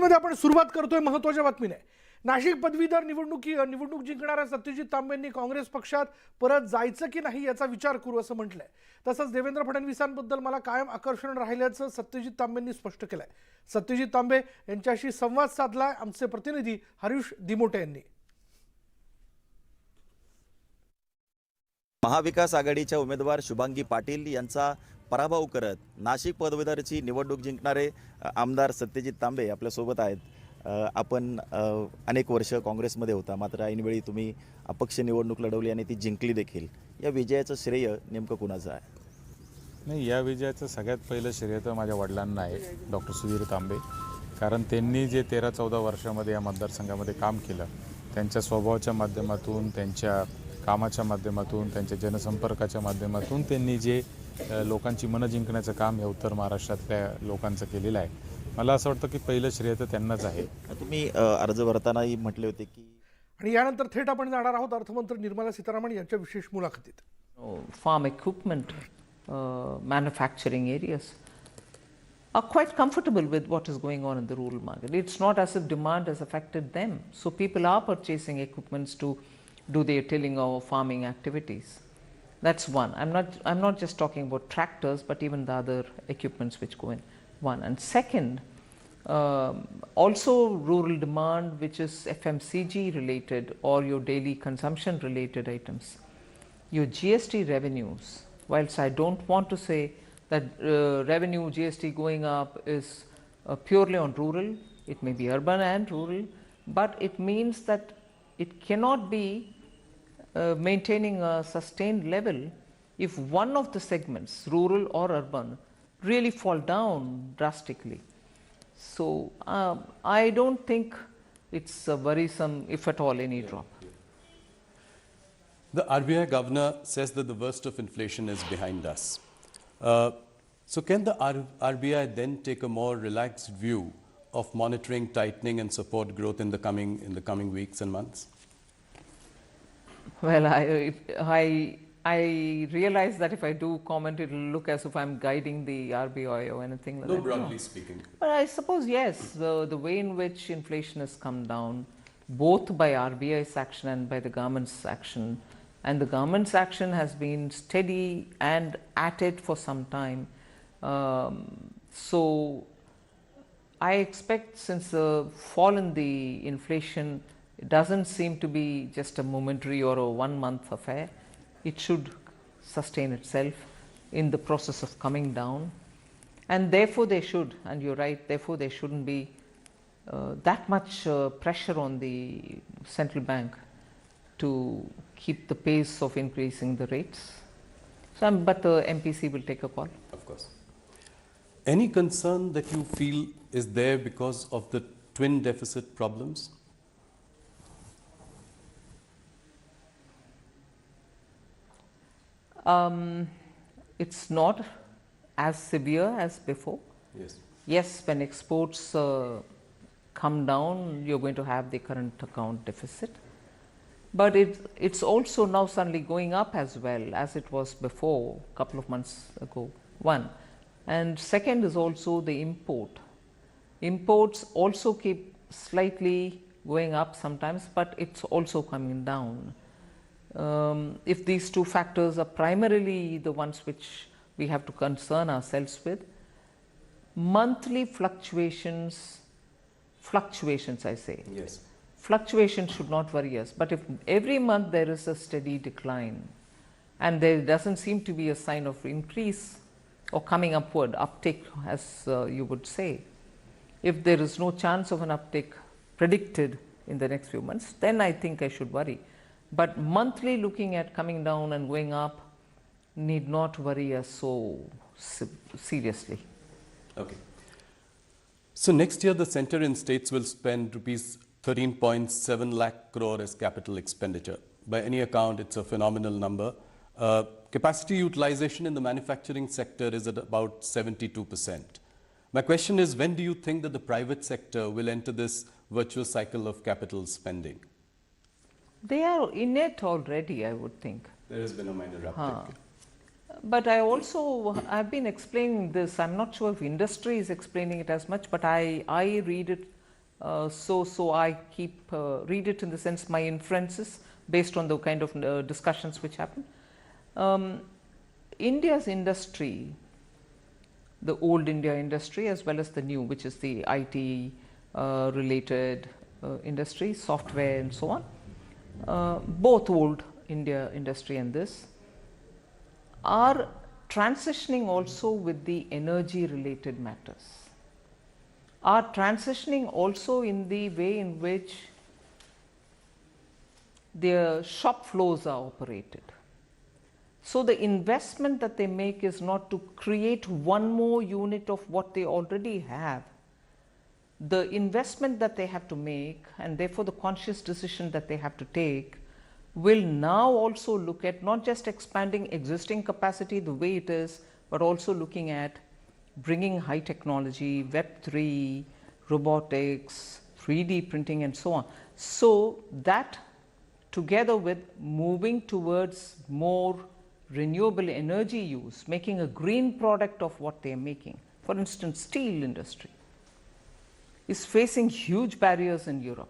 नाशिकमध्ये आपण सुरुवात करतोय महत्त्वाच्या बातमीने. नाशिक पदवीधर निवडणूक जिंकणाऱ्या सत्यजित तांबेंनी काँग्रेस पक्षात परत जायचं की नाही याचा विचार करू असं म्हटलंय. तसंच देवेंद्र फडणवीसांबद्दल मला कायम आकर्षण राहिल्याचं सत्यजित तांबेंनी स्पष्ट केलंय. सत्यजित तांबे यांच्याशी संवाद साधलाय आमचे प्रतिनिधी हरीश दिमोटे यांनी. महाविकास आघाडीच्या उमेदवार शुभांगी पाटील यांचा पराभव करत नाशिक पदवीधरची निवडणूक जिंकणारे आमदार सत्यजित तांबे आपल्या सोबत आहेत. आपण अनेक वर्ष काँग्रेसमध्ये होता, मात्र ऐनवेळी तुम्ही अपक्ष निवडणूक लढवली आणि ती जिंकली देखील. या विजयाचं श्रेय नेमकं कुणाचं आहे? नाही, या विजयाचं सगळ्यात पहिलं श्रेय तर माझ्या वडिलांना आहे, डॉक्टर सुधीर तांबे. कारण त्यांनी जे 13-14 वर्षामध्ये या मतदारसंघामध्ये काम केलं, त्यांच्या स्वभावाच्या माध्यमातून, त्यांच्या कामाच्या माध्यमातून, त्यांच्या जनसंपर्काच्या माध्यमातून त्यांनी जे लोकांची मनं जिंकण्याचं काम हे उत्तर महाराष्ट्रातल्या लोकांचं केलेलं आहे. मला असं वाटतं की पहिलं श्रेय तर त्यांनाच आहे. तुम्ही अर्ज भरतानाही म्हटले होते की आणि यानंतर थेट आपण जाणार आहोत अर्थमंत्री निर्मला सीतारामन यांच्या विशेष मुलाखतीत. Farm equipment manufacturing areas are quite comfortable with what is going on in the rural market. It's not as if demand has affected them. So people are purchasing equipments to do their tilling or farming activities. That's one. I'm not just talking about tractors, but even the other equipments which go in. One. And second, also rural demand, which is FMCG related or your daily consumption related items. Your GST revenues, whilst I don't want to say that revenue GST going up is purely on rural, it may be urban and rural, but it means that it cannot be maintaining a sustained level if one of the segments, rural or urban, really fall down drastically. So I don't think it's worrisome, if at all, any drop. The RBI governor says that the worst of inflation is behind us. So can the RBI then take a more relaxed view of monitoring, tightening and support growth in the coming weeks and months? Well, I realize that if I do comment, it will look as if I'm guiding the RBI or anything like that. No, broadly speaking. But I suppose, yes, the way in which inflation has come down, both by RBI's action and by the government's action, and the government's action has been steady and at it for some time. So I expect, since the fall in the inflation, it doesn't seem to be just a momentary or a 1-month affair. It should sustain itself in the process of coming down, and therefore they should, and you're right, therefore there shouldn't be that much pressure on the central bank to keep the pace of increasing the rates. So, but the MPC will take a call. Of course. Any concern that you feel is there because of the twin deficit problems? It's not as severe as before. Yes. Yes, when exports come down, you're going to have the current account deficit. But it's also now suddenly going up as well as it was before, a couple of months ago, one. And second is also the import. Imports also keep slightly going up sometimes, but it's also coming down. If these two factors are primarily the ones which we have to concern ourselves with, monthly fluctuations I say. Yes. Fluctuations should not worry us, but if every month there is a steady decline and there doesn't seem to be a sign of increase or coming upward, uptick as you would say, if there is no chance of an uptick predicted in the next few months, then I think I should worry. But monthly looking at coming down and going up need not worry us so seriously. Okay. So next year the centre and states will spend rupees 13.7 lakh crore as capital expenditure. By any account, it's a phenomenal number. Capacity utilization in the manufacturing sector is at about 72%. My question is, when do you think that the private sector will enter this virtuous cycle of capital spending? They are in it already, I would think. There has been a minor uptick. But I've been explaining this. I'm not sure if industry is explaining it as much, but I read it So I keep read it in the sense my inferences based on the kind of discussions which happen. India's industry, the old India industry as well as the new, which is the IT related industry, software and so on, both old India industry and this, are transitioning also with the energy related matters, are transitioning also in the way in which their shop floors are operated. So the investment that they make is not to create one more unit of what they already have. The investment that they have to make, and therefore the conscious decision that they have to take, will now also look at not just expanding existing capacity the way it is, but also looking at bringing high technology, Web3, robotics, 3D printing and so on. So that together with moving towards more renewable energy use, making a green product of what they are making. For instance, steel industry is facing huge barriers in Europe.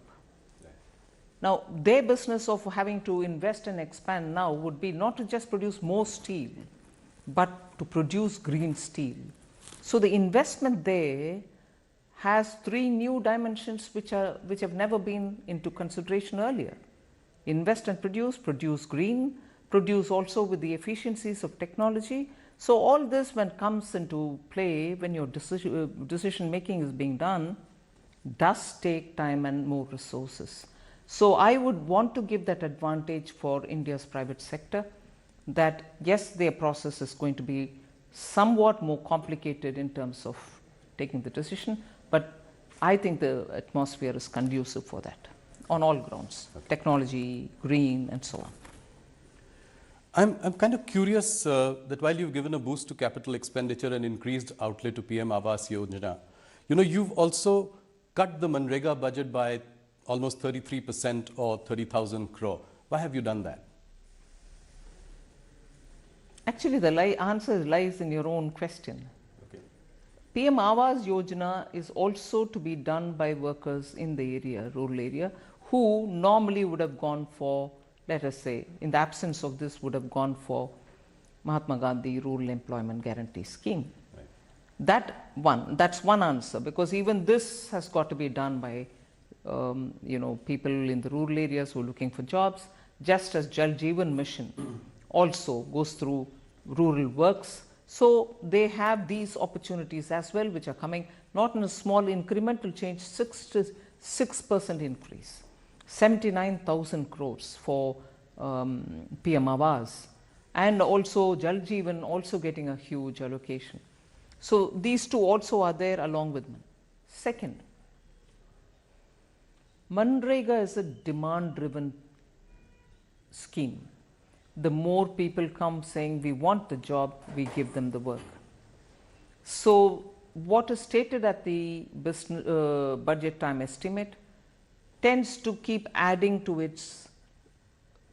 Now, their business of having to invest and expand now would be not to just produce more steel, but to produce green steel. So the investment there has three new dimensions which have never been into consideration earlier. Invest and produce green, produce also with the efficiencies of technology. So all this when comes into play, when your decision making is being done, does take time and more resources. So I would want to give that advantage for India's private sector, that yes, their process is going to be somewhat more complicated in terms of taking the decision, but I think the atmosphere is conducive for that on all grounds, technology, green and so on. I'm kind of curious that while you've given a boost to capital expenditure and increased outlay to PM Vikas Yojana, you've also cut the Manrega budget by almost 33% or 30,000 crore. Why have you done that? Actually, the answer lies in your own question. Okay. PM Vikas Yojana is also to be done by workers in the area, rural area, who normally would have gone for, let us say, in the absence of this, would have gone for Mahatma Gandhi Rural Employment Guarantee Scheme. Right. That's one answer, because even this has got to be done by people in the rural areas who are looking for jobs, just as Jal Jeevan Mission also goes through rural works. So they have these opportunities as well, which are coming not in a small incremental change, 6% increase, 79,000 crores for PM Awas, and also Jal Jeevan also getting a huge allocation. So these two also are there along with me. Second, Manrega is a demand-driven scheme. The more people come saying we want the job, we give them the work. So what is stated at the budget time estimate tends to keep adding to its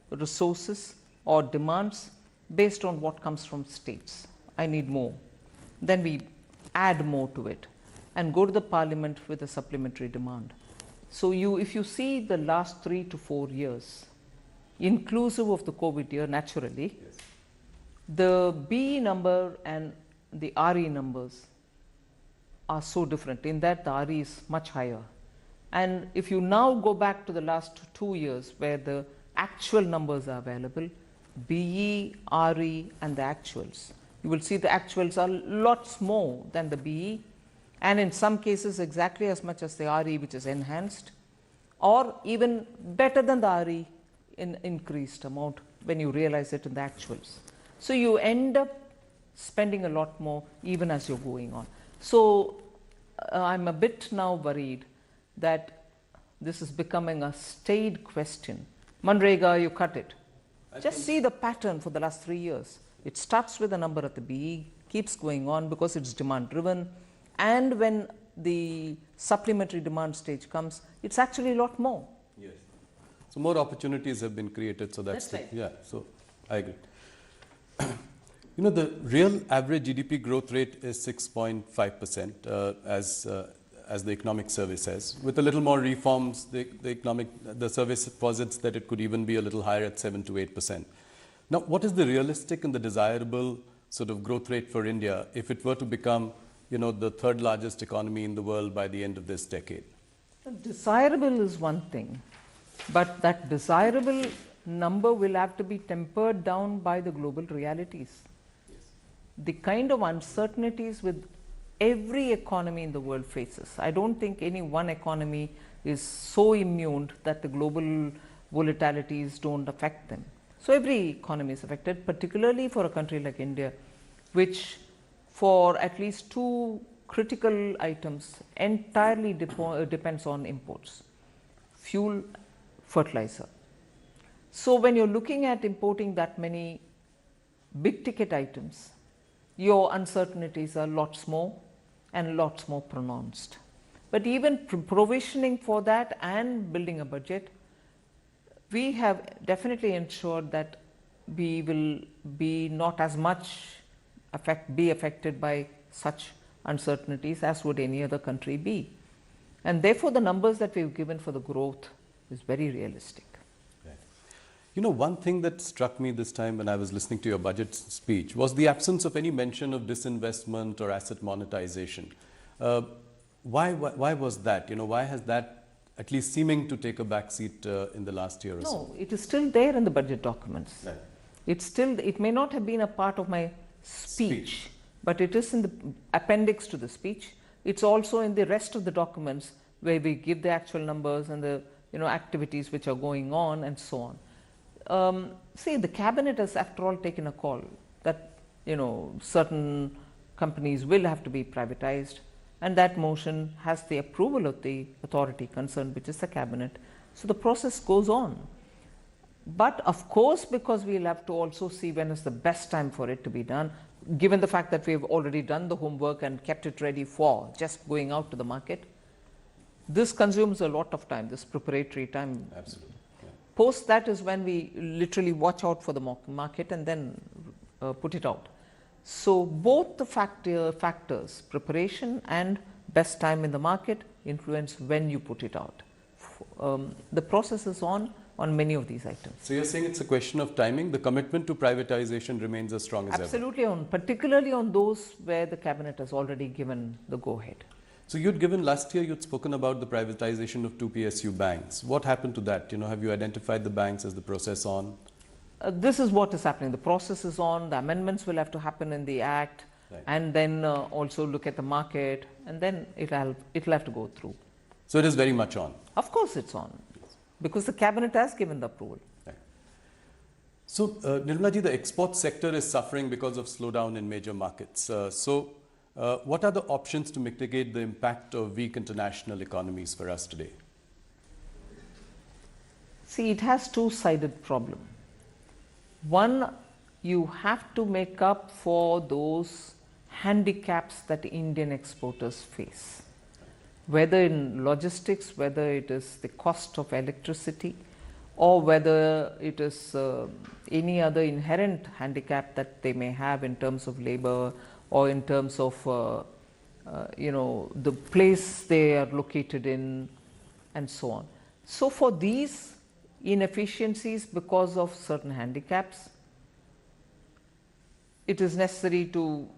resources or demands based on what comes from states. I need more. Then we add more to it and go to the parliament with a supplementary demand. So if you see the last 3 to 4 years, inclusive of the COVID year, naturally, yes, the BE number and the RE numbers are so different in that the RE is much higher. And if you now go back to the last 2 years where the actual numbers are available, BE, RE and the actuals, you will see the actuals are lots more than the BE, and in some cases exactly as much as the RE, which is enhanced, or even better than the RE in increased amount when you realize it in the actuals. So you end up spending a lot more even as you're going on. So I'm a bit now worried that this is becoming a staid question. Manrega, you cut it. Just see the pattern for the last 3 years. It starts with a number at the BE, keeps going on because it's demand driven, and when the supplementary demand stage comes, it's actually a lot more. Yes. So more opportunities have been created. So that's right. Yeah. So I agree. The real average GDP growth rate is 6.5%. as the economic survey says. With a little more reforms, the survey posits that it could even be a little higher at 7 to 8%. Now, what is the realistic and the desirable sort of growth rate for India if it were to become, the third largest economy in the world by the end of this decade? Desirable is one thing, but that desirable number will have to be tempered down by the global realities. The kind of uncertainties with every economy in the world faces. I don't think any one economy is so immune that the global volatilities don't affect them. So every economy is affected, particularly for a country like India, which for at least two critical items entirely depends on imports: fuel, fertilizer. So when you're looking at importing that many big ticket items, your uncertainties are lots more and lots more pronounced. But even provisioning for that and building a budget, we have definitely ensured that we will be not as much be affected by such uncertainties as would any other country be. And therefore the numbers that we've given for the growth is very realistic. One thing that struck me this time when I was listening to your budget speech was the absence of any mention of disinvestment or asset monetization. Why was that? Why has that at least seeming to take a backseat in the last year or so? No, it is still there in the budget documents. Right. It may not have been a part of my speech, but it is in the appendix to the speech. It's also in the rest of the documents where we give the actual numbers and the activities which are going on and so on. See, the cabinet has after all taken a call that certain companies will have to be privatized, and that motion has the approval of the authority concerned, which is the cabinet. So the process goes on. But of course, because we'll have to also see when is the best time for it to be done, given the fact that we've already done the homework and kept it ready for just going out to the market, this consumes a lot of time, this preparatory time. Absolutely. Yeah. Post that is when we literally watch out for the market and then put it out. So both the factors, preparation and best time in the market, influence when you put it out. The process is on many of these items. So you're saying it's a question of timing. The commitment to privatization remains as strong as ever. Absolutely, particularly on those where the cabinet has already given the go-ahead. So last year you'd spoken about the privatization of two PSU banks. What happened to that? Have you identified the banks? Is the process on? This is what is happening. The process is on. The amendments will have to happen in the Act, right. And then also look at the market, and then it'll have to go through. So it is very much on. Of course it's on, because the cabinet has given the approval. Right. So Nirmala ji, the export sector is suffering because of slowdown in major markets. What are the options to mitigate the impact of weak international economies for us today? See, it has two-sided problem. One, you have to make up for those handicaps that Indian exporters face, whether in logistics, whether it is the cost of electricity, or whether it is any other inherent handicap that they may have in terms of labor or in terms of the place they are located in and so on. So for these inefficiencies because of certain handicaps, it is necessary to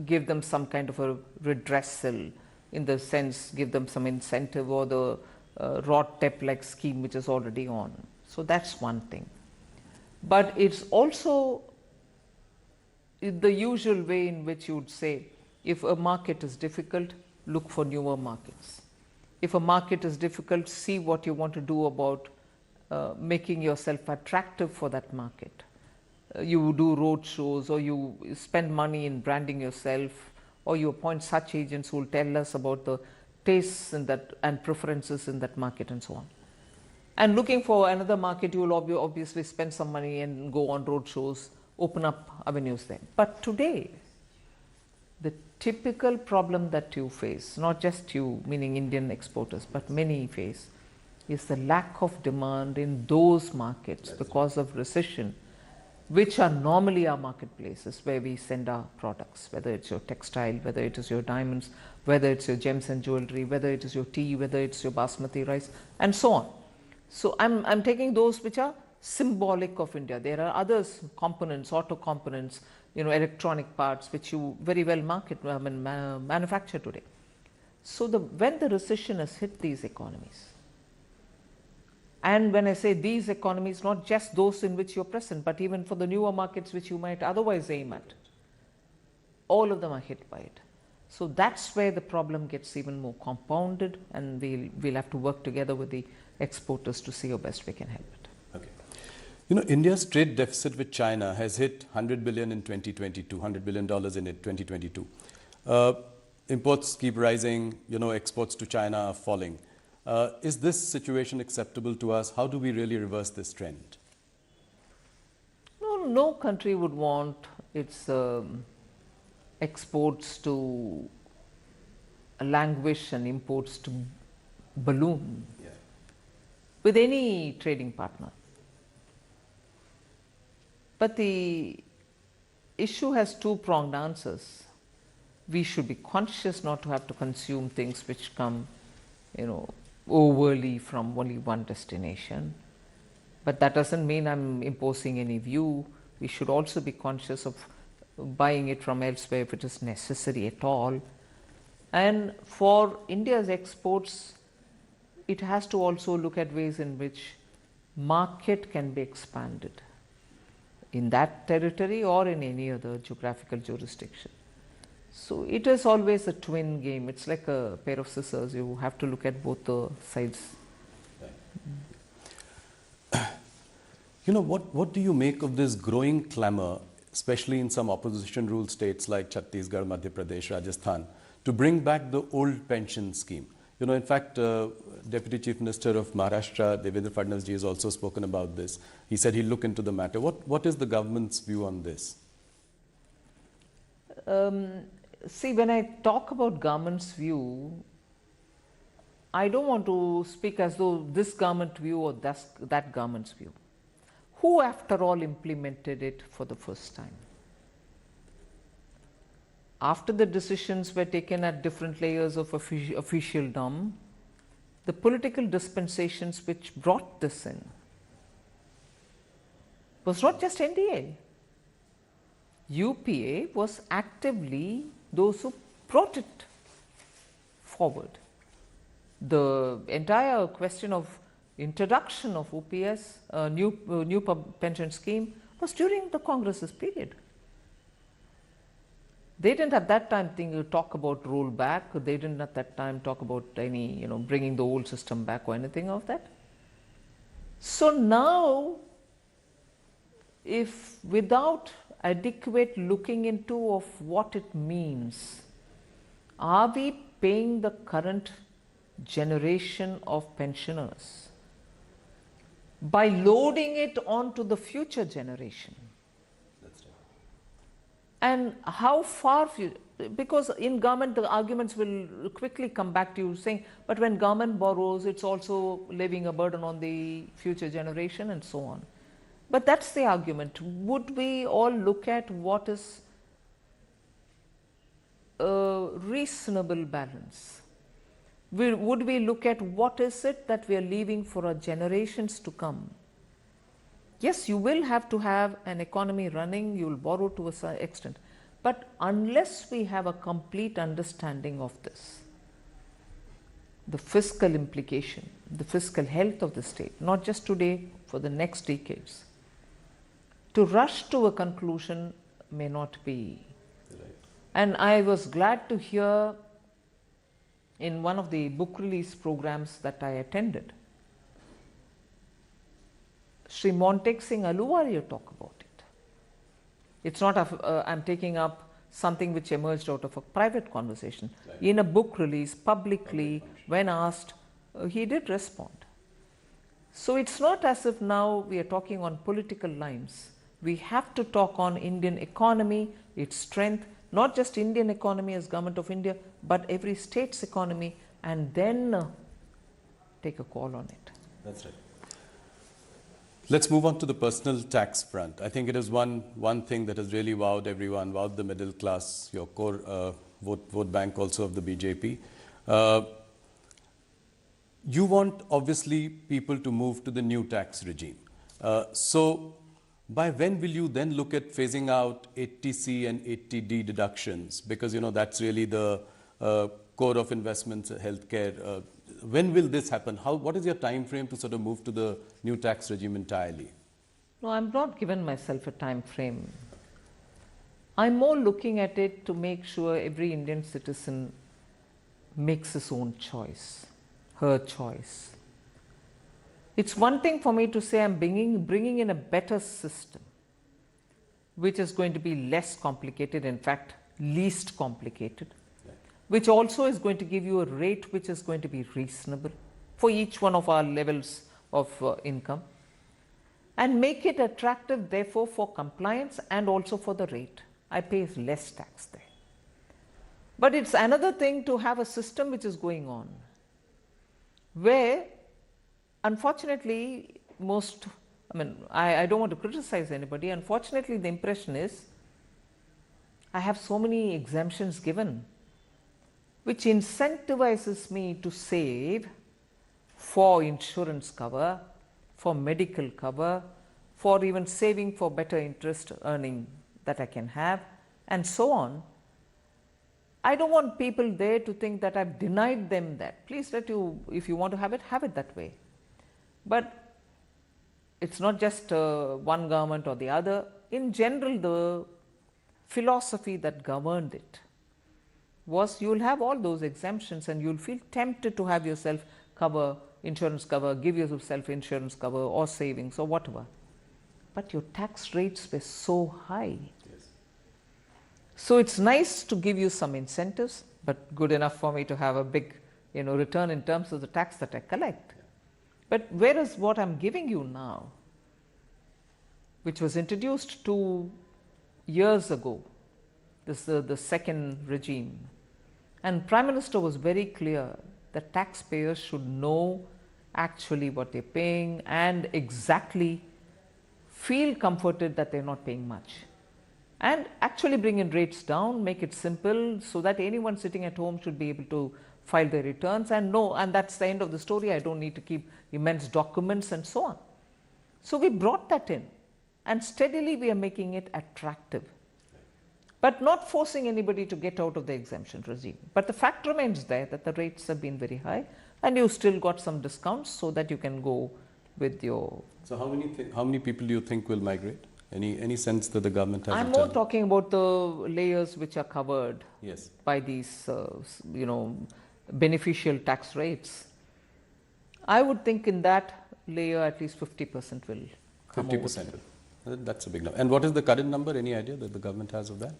give them some kind of a redressal, in the sense give them some incentive, or the RODTEP like scheme which is already on. So that's one thing. But it's also the usual way in which you would say, if a market is difficult, look for newer markets. If a market is difficult, see what you want to do about making yourself attractive for that market. You do road shows, or you spend money in branding yourself, or you appoint such agents who will tell us about the tastes in that and preferences in that market and so on. And looking for another market, you will obviously spend some money and go on road shows, open up avenues there. But today, the typical problem that you face, not just you, meaning Indian exporters, but many face, is the lack of demand in those markets because of recession, which are normally our marketplaces where we send our products, whether it's your textile, whether it is your diamonds, whether it's your gems and jewelry, whether it is your tea, whether it's your basmati rice, and so on. So I'm taking those which are symbolic of India. There are others, components, auto components, electronic parts, which you very well manufacture today. So when the recession has hit these economies, and when I say these economies, not just those in which you're present, but even for the newer markets which you might otherwise aim at, all of them are hit by it. So that's where the problem gets even more compounded, and we'll have to work together with the exporters to see how best we can help it. Okay. India's trade deficit with China has hit $100 billion in 2022, $100 billion in 2022. Imports keep rising, exports to China are falling. Is this situation acceptable to us? How do we really reverse this trend? No country would want its exports to languish and imports to balloon with any trading partner. But the issue has two-pronged answers. We should be conscious not to have to consume things which come, overly from only one destination. But that doesn't mean I'm imposing any view. We should also be conscious of buying it from elsewhere if it is necessary at all. And for India's exports, it has to also look at ways in which market can be expanded in that territory or in any other geographical jurisdiction. So it is always a twin game. It's like a pair of scissors. You have to look at both the sides. What do you make of this growing clamor, especially in some opposition ruled states like Chhattisgarh, Madhya Pradesh, Rajasthan, to bring back the old pension scheme? In fact, Deputy Chief Minister of Maharashtra, Devendra Fadnavis ji, has also spoken about this. He said he'll look into the matter. What is the government's view on this? See, when I talk about government's view, I don't want to speak as though this government view or that government's view. Who, after all, implemented it for the first time? After the decisions were taken at different layers of officialdom, the political dispensations which brought this in was not just NDA. UPA was actively those who brought it forward. The entire question of introduction of OPS, new pension scheme, was during the Congress's period. They didn't at that time talk about rollback. They didn't at that time talk about any, bringing the old system back or anything of that. So now, if without adequate looking into of what it means, are we paying the current generation of pensioners by loading it onto the future generation? And how far, because in government the arguments will quickly come back to you saying, but when government borrows, it's also leaving a burden on the future generation and so on. But that's the argument. Would we all look at what is a reasonable balance? Would we look at what is it that we are leaving for our generations to come? Yes, you will have to have an economy running, you will borrow to an extent. But unless we have a complete understanding of this, the fiscal implication, the fiscal health of the state, not just today, for the next decades, to rush to a conclusion may not be. And I was glad to hear in one of the book release programs that I attended, Sri Montek Singh Aluwalia talk about it. It's not I'm taking up something which emerged out of a private conversation. Right. In a book release, publicly, when asked, he did respond. So it's not as if now we are talking on political lines. We have to talk on Indian economy, its strength, not just Indian economy as Government of India, but every state's economy, and then take a call on it. That's right. Let's move on to the personal tax front. I think it is one thing that has really wowed everyone, wowed the middle class, your core vote bank also of the BJP. You want, obviously, people to move to the new tax regime. So by when will you then look at phasing out 80C and 80D deductions? Because, that's really the core of investments, healthcare. When will this happen? What is your time frame to sort of move to the new tax regime entirely? No, I'm not given myself a time frame. I'm more looking at it to make sure every Indian citizen makes his own choice, her choice. It's one thing for me to say I'm bringing in a better system, which is going to be less complicated, in fact, least complicated, which also is going to give you a rate which is going to be reasonable for each one of our levels of income, and make it attractive, therefore, for compliance and also for the rate. I pay less tax there. But it's another thing to have a system which is going on, where unfortunately I don't want to criticize anybody. Unfortunately, the impression is I have so many exemptions given, which incentivizes me to save for insurance cover, for medical cover, for even saving for better interest earning that I can have, and so on. I don't want people there to think that I've denied them that. Please if you want to have it that way. But it's not just one government or the other. In general, the philosophy that governed it was you'll have all those exemptions and you'll feel tempted to have yourself cover, insurance cover, give yourself insurance cover or savings or whatever. But your tax rates were so high. Yes. So it's nice to give you some incentives, but good enough for me to have a big return in terms of the tax that I collect. Yeah. But whereas what I'm giving you now, which was introduced 2 years ago, this is the second regime, and Prime Minister was very clear that taxpayers should know actually what they're paying and exactly feel comforted that they're not paying much, and actually bring in rates down, make it simple so that anyone sitting at home should be able to file their returns and know, and that's the end of the story. I don't need to keep immense documents and so on. So we brought that in, and steadily we are making it attractive, but not forcing anybody to get out of the exemption regime. But the fact remains there that the rates have been very high, and you still got some discounts so that you can go with your... So how many people do you think will migrate? Any sense that the government has? I'm more talking about the layers which are covered yes. by these, beneficial tax rates. I would think in that layer at least 50% will come 50%. That's a big number. And what is the current number? Any idea that the government has of that?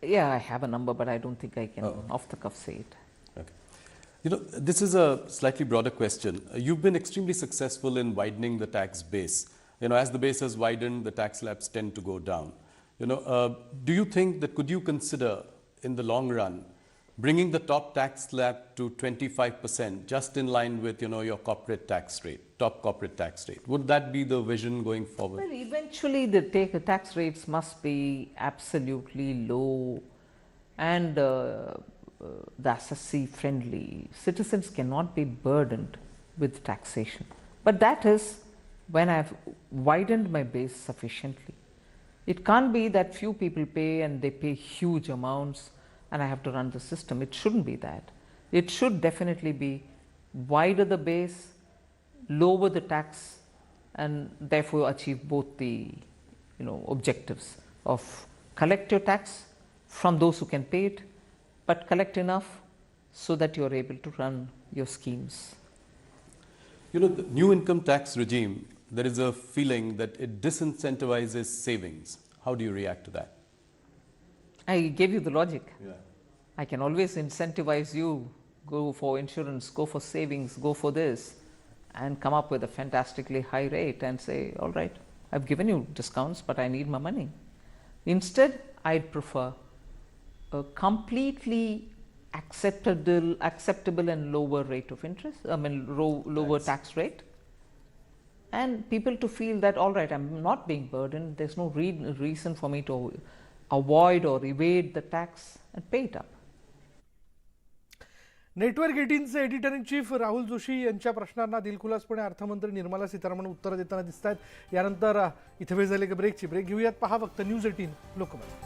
Yeah, I have a number, but I don't think I can off the cuff say it. Okay. This is a slightly broader question. You've been extremely successful in widening the tax base. As the base has widened, the tax slabs tend to go down. Do you think that could you consider in the long run bringing the top tax slab to 25%, just in line with your corporate tax rate, top corporate tax rate? Would that be the vision going forward? Well, eventually the tax rates must be absolutely low and the assessee friendly. Citizens cannot be burdened with taxation. But that is when I've widened my base sufficiently. It can't be that few people pay and they pay huge amounts and I have to run the system. It shouldn't be that. It should definitely be wider the base, lower the tax, and therefore achieve both the objectives of collect your tax from those who can pay it, but collect enough so that you're able to run your schemes. The new income tax regime, there is a feeling that it disincentivizes savings. How do you react to that? I gave you the logic. Yeah. I can always incentivize you, go for insurance, go for savings, go for this, and come up with a fantastically high rate and say, all right, I've given you discounts, but I need my money. Instead, I'd prefer a completely acceptable and lower rate of interest, lower tax rate, and people to feel that, all right, I'm not being burdened, there's no reason for me to avoid or evade the tax and pay it up. Network 18चे editor in chief Rahul Joshi यांच्या प्रश्नांना दिलखुलासपणे अर्थमंत्री निर्मला सीतारामन उत्तर देताना दिसत आहेत. यानंतर इथे वेळ झाली की ब्रेकची. ब्रेक घेऊयात. पहा फक्त न्यूज 18 लोकमत.